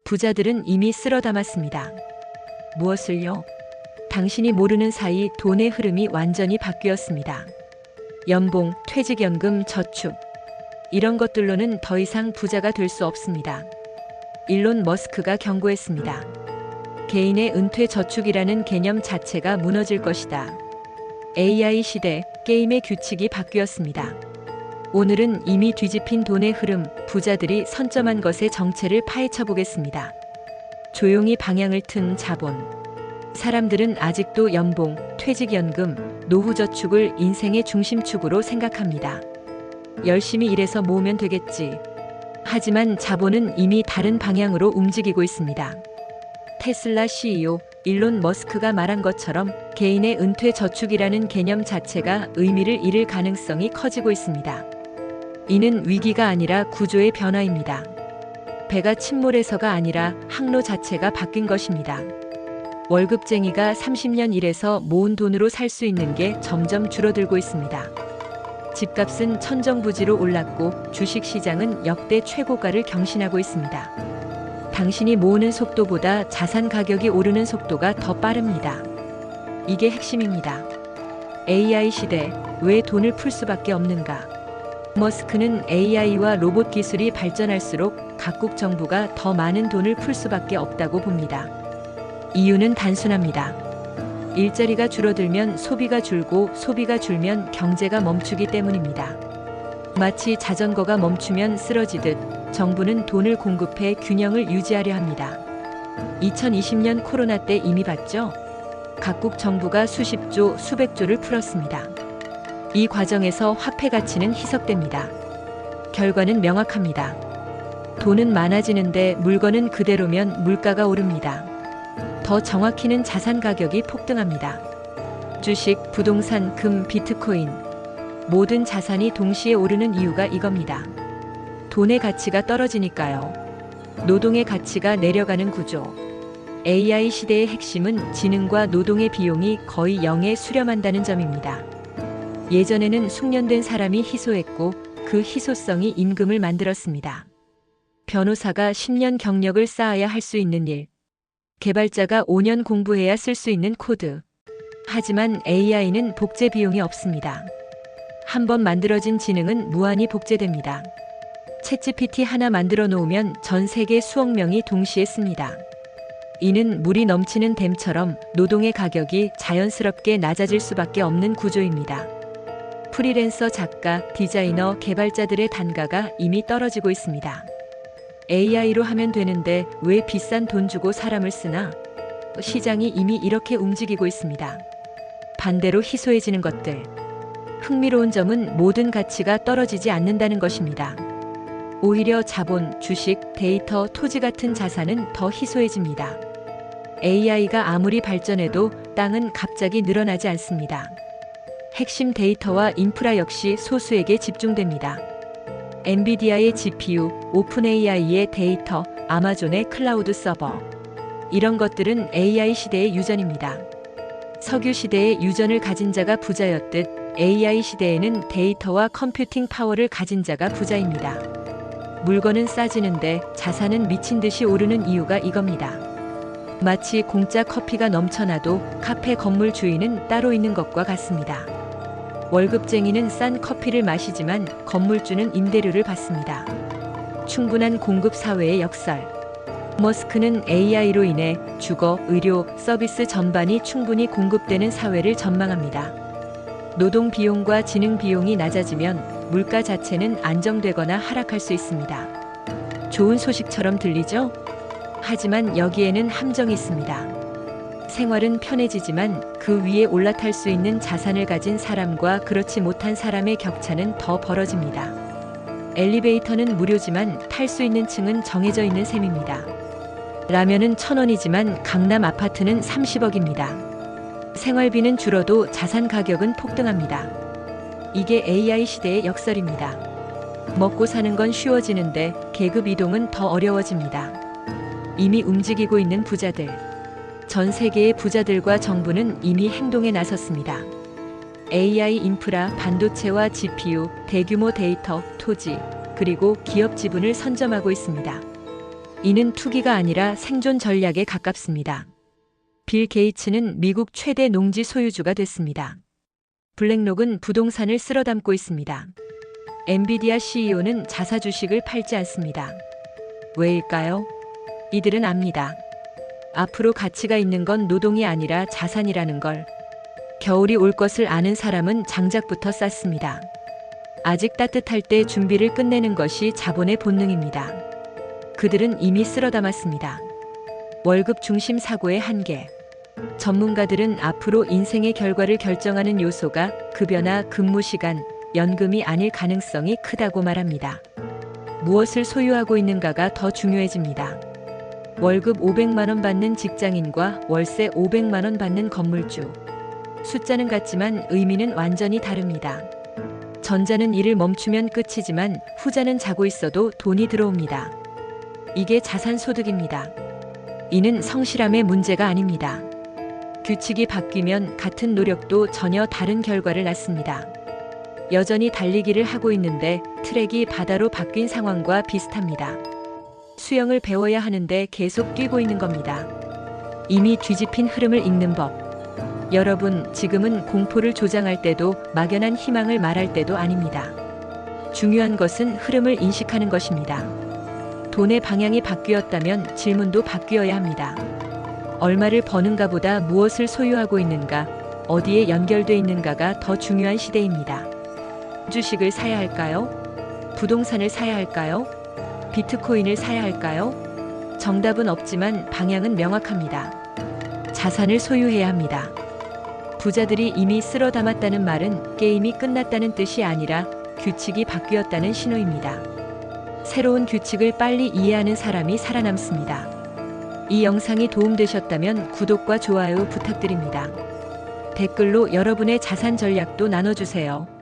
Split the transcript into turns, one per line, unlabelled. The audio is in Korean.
부자들은 이미 쓸어 담았습니다. 무엇을요? 당신이 모르는 사이 돈의 흐름이 완전히 바뀌었습니다. 연봉, 퇴직연금, 저축. 이런 것들로는 더 이상 부자가 될 수 없습니다. 일론 머스크가 경고했습니다. 개인의 은퇴 저축이라는 개념 자체가 무너질 것이다. AI 시대, 게임의 규칙이 바뀌었습니다. 오늘은 이미 뒤집힌 돈의 흐름, 부자들이 선점한 것의 정체를 파헤쳐 보겠습니다. 조용히 방향을 튼 자본. 사람들은 아직도 연봉, 퇴직연금, 노후저축을 인생의 중심축으로 생각합니다. 열심히 일해서 모으면 되겠지. 하지만 자본은 이미 다른 방향으로 움직이고 있습니다. 테슬라 CEO 일론 머스크가 말한 것처럼 개인의 은퇴 저축이라는 개념 자체가 의미를 잃을 가능성이 커지고 있습니다. 이는 위기가 아니라 구조의 변화입니다. 배가 침몰해서가 아니라 항로 자체가 바뀐 것입니다. 월급쟁이가 30년 일해서 모은 돈으로 살 수 있는 게 점점 줄어들고 있습니다. 집값은 천정부지로 올랐고 주식시장은 역대 최고가를 경신하고 있습니다. 당신이 모으는 속도보다 자산 가격이 오르는 속도가 더 빠릅니다. 이게 핵심입니다. AI 시대, 왜 돈을 풀 수밖에 없는가? 머스크는 AI와 로봇 기술이 발전할수록 각국 정부가 더 많은 돈을 풀 수밖에 없다고 봅니다. 이유는 단순합니다. 일자리가 줄어들면 소비가 줄고 소비가 줄면 경제가 멈추기 때문입니다. 마치 자전거가 멈추면 쓰러지듯 정부는 돈을 공급해 균형을 유지하려 합니다. 2020년 코로나 때 이미 봤죠? 각국 정부가 수십조, 수백조를 풀었습니다. 이 과정에서 화폐 가치는 희석됩니다. 결과는 명확합니다. 돈은 많아지는데 물건은 그대로면 물가가 오릅니다. 더 정확히는 자산 가격이 폭등합니다. 주식, 부동산, 금, 비트코인. 모든 자산이 동시에 오르는 이유가 이겁니다. 돈의 가치가 떨어지니까요. 노동의 가치가 내려가는 구조. AI 시대의 핵심은 지능과 노동의 비용이 거의 0에 수렴한다는 점입니다. 예전에는 숙련된 사람이 희소했고 그 희소성이 임금을 만들었습니다. 변호사가 10년 경력을 쌓아야 할 수 있는 일. 개발자가 5년 공부해야 쓸 수 있는 코드. 하지만 AI는 복제 비용이 없습니다. 한번 만들어진 지능은 무한히 복제됩니다. 챗GPT 하나 만들어 놓으면 전 세계 수억 명이 동시에 씁니다. 이는 물이 넘치는 댐처럼 노동의 가격이 자연스럽게 낮아질 수밖에 없는 구조입니다. 프리랜서 작가, 디자이너, 개발자들의 단가가 이미 떨어지고 있습니다. AI로 하면 되는데 왜 비싼 돈 주고 사람을 쓰나? 시장이 이미 이렇게 움직이고 있습니다. 반대로 희소해지는 것들. 흥미로운 점은 모든 가치가 떨어지지 않는다는 것입니다. 오히려 자본, 주식, 데이터, 토지 같은 자산은 더 희소해집니다. AI가 아무리 발전해도 땅은 갑자기 늘어나지 않습니다. 핵심 데이터와 인프라 역시 소수에게 집중됩니다. 엔비디아의 GPU, 오픈AI의 데이터, 아마존의 클라우드 서버. 이런 것들은 AI 시대의 유전입니다. 석유 시대의 유전을 가진 자가 부자였듯 AI 시대에는 데이터와 컴퓨팅 파워를 가진 자가 부자입니다. 물건은 싸지는데 자산은 미친 듯이 오르는 이유가 이겁니다. 마치 공짜 커피가 넘쳐나도 카페 건물 주인은 따로 있는 것과 같습니다. 월급쟁이는 싼 커피를 마시지만 건물주는 임대료를 받습니다. 충분한 공급 사회의 역설. 머스크는 AI로 인해 주거, 의료, 서비스 전반이 충분히 공급되는 사회를 전망합니다. 노동 비용과 지능 비용이 낮아지면 물가 자체는 안정되거나 하락할 수 있습니다. 좋은 소식처럼 들리죠? 하지만 여기에는 함정이 있습니다. 생활은 편해지지만 그 위에 올라탈 수 있는 자산을 가진 사람과 그렇지 못한 사람의 격차는 더 벌어집니다. 엘리베이터는 무료지만 탈 수 있는 층은 정해져 있는 셈입니다. 라면은 1,000원이지만 강남 아파트는 30억입니다. 생활비는 줄어도 자산 가격은 폭등합니다. 이게 AI 시대의 역설입니다. 먹고 사는 건 쉬워지는데 계급 이동은 더 어려워집니다. 이미 움직이고 있는 부자들. 전 세계의 부자들과 정부는 이미 행동에 나섰습니다. AI 인프라, 반도체와 GPU, 대규모 데이터, 토지, 그리고 기업 지분을 선점하고 있습니다. 이는 투기가 아니라 생존 전략에 가깝습니다. 빌 게이츠는 미국 최대 농지 소유주가 됐습니다. 블랙록은 부동산을 쓸어 담고 있습니다. 엔비디아 CEO는 자사 주식을 팔지 않습니다. 왜일까요? 이들은 압니다. 앞으로 가치가 있는 건 노동이 아니라 자산이라는 걸. 겨울이 올 것을 아는 사람은 장작부터 쌓습니다. 아직 따뜻할 때 준비를 끝내는 것이 자본의 본능입니다. 그들은 이미 쓸어 담았습니다. 월급 중심 사고의 한계. 전문가들은 앞으로 인생의 결과를 결정하는 요소가 급여나 근무 시간, 연금이 아닐 가능성이 크다고 말합니다. 무엇을 소유하고 있는가가 더 중요해집니다. 월급 500만 원 받는 직장인과 월세 500만 원 받는 건물주. 숫자는 같지만 의미는 완전히 다릅니다. 전자는 일을 멈추면 끝이지만 후자는 자고 있어도 돈이 들어옵니다. 이게 자산 소득입니다. 이는 성실함의 문제가 아닙니다. 규칙이 바뀌면 같은 노력도 전혀 다른 결과를 낳습니다. 여전히 달리기를 하고 있는데 트랙이 바다로 바뀐 상황과 비슷합니다. 수영을 배워야 하는데 계속 뛰고 있는 겁니다. 이미 뒤집힌 흐름을 읽는 법. 여러분, 지금은 공포를 조장할 때도 막연한 희망을 말할 때도 아닙니다. 중요한 것은 흐름을 인식하는 것입니다. 돈의 방향이 바뀌었다면 질문도 바뀌어야 합니다. 얼마를 버는가 보다 무엇을 소유하고 있는가, 어디에 연결돼 있는가가 더 중요한 시대입니다. 주식을 사야 할까요? 부동산을 사야 할까요? 비트코인을 사야 할까요? 정답은 없지만 방향은 명확합니다. 자산을 소유해야 합니다. 부자들이 이미 쓸어 담았다는 말은 게임이 끝났다는 뜻이 아니라 규칙이 바뀌었다는 신호입니다. 새로운 규칙을 빨리 이해하는 사람이 살아남습니다. 이 영상이 도움되셨다면 구독과 좋아요 부탁드립니다. 댓글로 여러분의 자산 전략도 나눠주세요.